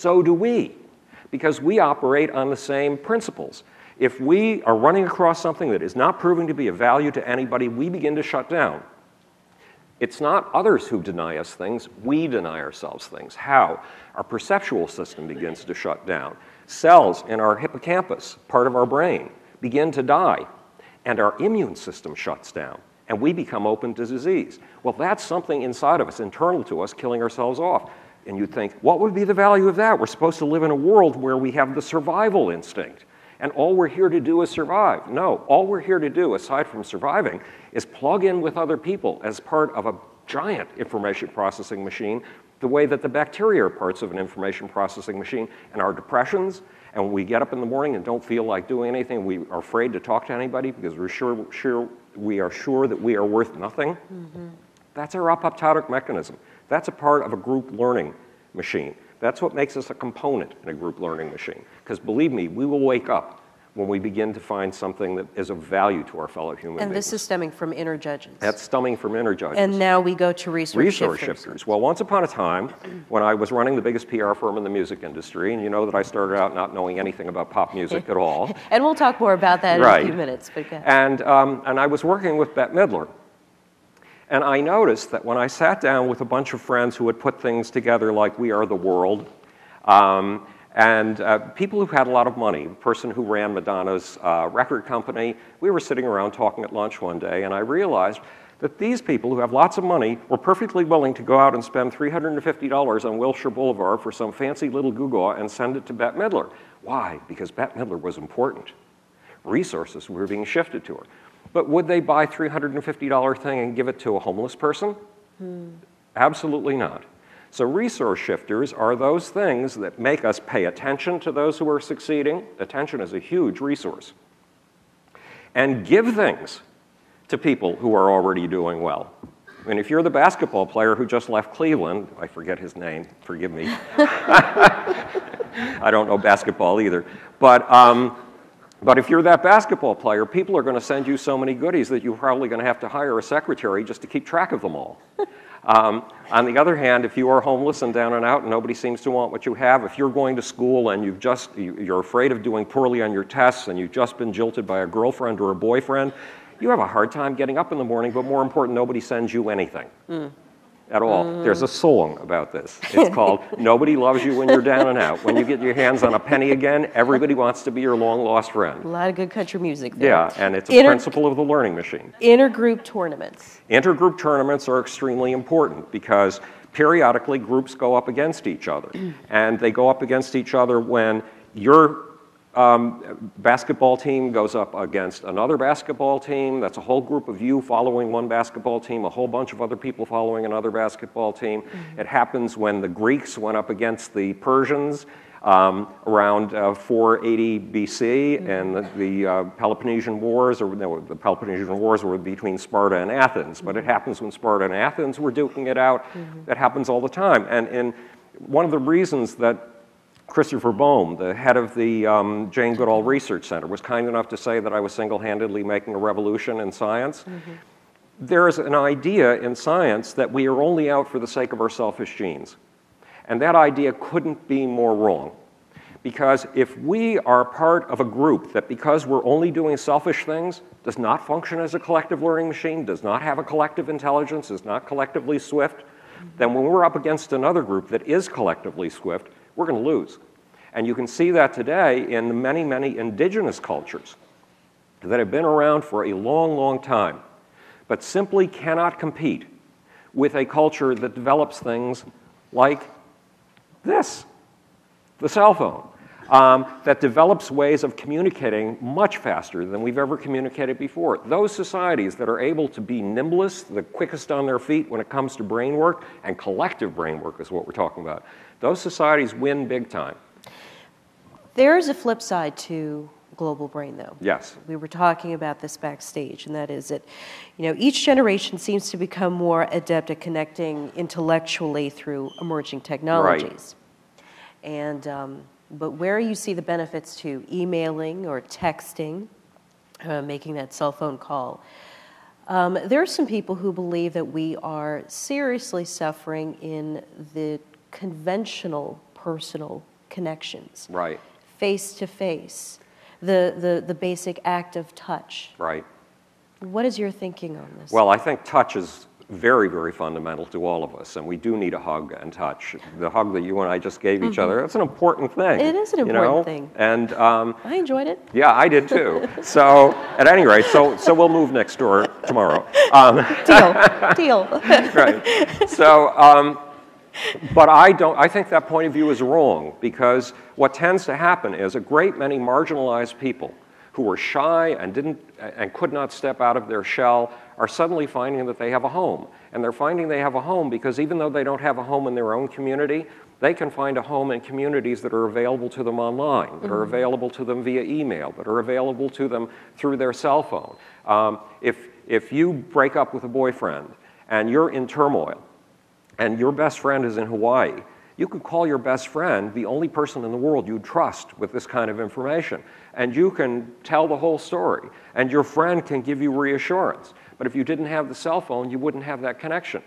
So do we, because we operate on the same principles. If we are running across something that is not proving to be of value to anybody, we begin to shut down. It's not others who deny us things, we deny ourselves things. How? Our perceptual system begins to shut down. Cells in our hippocampus, part of our brain, begin to die, and our immune system shuts down, and we become open to disease. Well, that's something inside of us, internal to us, killing ourselves off. And you'd think, what would be the value of that? We're supposed to live in a world where we have the survival instinct, and all we're here to do is survive. No, all we're here to do, aside from surviving, is plug in with other people as part of a giant information processing machine, the way that the bacteria are parts of an information processing machine. And our depressions, and when we get up in the morning and don't feel like doing anything, we are afraid to talk to anybody because we are sure that we are worth nothing. Mm-hmm. That's our apoptotic mechanism. That's a part of a group learning machine. That's what makes us a component in a group learning machine. Because believe me, we will wake up when we begin to find something that is of value to our fellow human beings. And this is stemming from inner judges. That's stemming from inner judges. And now we go to resource shifters. Well, once upon a time, when I was running the biggest PR firm in the music industry, and you know that I started out not knowing anything about pop music at all. And we'll talk more about that in a few minutes. But and I was working with Bette Midler. And I noticed that when I sat down with a bunch of friends who had put things together like We Are the World, and people who had a lot of money, the person who ran Madonna's record company, we were sitting around talking at lunch one day, and I realized that these people who have lots of money were perfectly willing to go out and spend $350 on Wilshire Boulevard for some fancy little gewgaw and send it to Bette Midler. Why? Because Bette Midler was important. Resources were being shifted to her. But would they buy a $350 thing and give it to a homeless person? Absolutely not. So resource shifters are those things that make us pay attention to those who are succeeding. Attention is a huge resource. And give things to people who are already doing well. I mean, if you're the basketball player who just left Cleveland, I forget his name, forgive me. I don't know basketball either. But if you're that basketball player, people are going to send you so many goodies that you're probably going to have to hire a secretary just to keep track of them all. On the other hand, if you are homeless and down and out and nobody seems to want what you have, if you're going to school and you're afraid of doing poorly on your tests and you've just been jilted by a girlfriend or a boyfriend, you have a hard time getting up in the morning, but more important, nobody sends you anything. At all. There's a song about this. It's called Nobody Loves You When You're Down and Out. When you get your hands on a penny again, everybody wants to be your long-lost friend. A lot of good country music there. Yeah, and it's a principle of the learning machine. Intergroup tournaments. Intergroup tournaments are extremely important because periodically groups go up against each other. And they go up against each other when your basketball team goes up against another basketball team. That's a whole group of you following one basketball team, a whole bunch of other people following another basketball team. It happens when the Greeks went up against the Persians around 480 BC, and the Peloponnesian Wars, the Peloponnesian Wars were between Sparta and Athens, but it happens when Sparta and Athens were duking it out. That happens all the time. And one of the reasons that Christopher Boehm, the head of the Jane Goodall Research Center, was kind enough to say that I was single-handedly making a revolution in science. There is an idea in science that we are only out for the sake of our selfish genes. And that idea couldn't be more wrong. Because if we are part of a group that, because we're only doing selfish things, does not function as a collective learning machine, does not have a collective intelligence, is not collectively swift, then when we're up against another group that is collectively swift, we're going to lose. And you can see that today in the many, many indigenous cultures that have been around for a long, long time, but simply cannot compete with a culture that develops things like this, the cell phone, that develops ways of communicating much faster than we've ever communicated before. Those societies that are able to be nimblest, the quickest on their feet when it comes to brain work, and collective brain work is what we're talking about, those societies win big time. There's a flip side to global brain, though. Yes. We were talking about this backstage, and that is that, each generation seems to become more adept at connecting intellectually through emerging technologies. Right. And but where you see the benefits to emailing or texting, making that cell phone call, there are some people who believe that we are seriously suffering in the conventional personal connections. Right. Face to face, the basic act of touch. Right. What is your thinking on this? Well, I think touch is very, very fundamental to all of us, and we do need a hug and touch. The hug that you and I just gave each other, that's an important thing. It is an important thing. And I enjoyed it. yeah, I did too. So at any rate, so we'll move next door tomorrow. Deal. Right. So, but I think that point of view is wrong, because what tends to happen is a great many marginalized people who were shy and could not step out of their shell are suddenly finding that they have a home. And they're finding they have a home because even though they don't have a home in their own community, they can find a home in communities that are available to them online, that are available to them via email, that are available to them through their cell phone. If you break up with a boyfriend and you're in turmoil and your best friend is in Hawaii, you could call your best friend, the only person in the world you trust with this kind of information, and you can tell the whole story, and your friend can give you reassurance. But if you didn't have the cell phone, you wouldn't have that connection.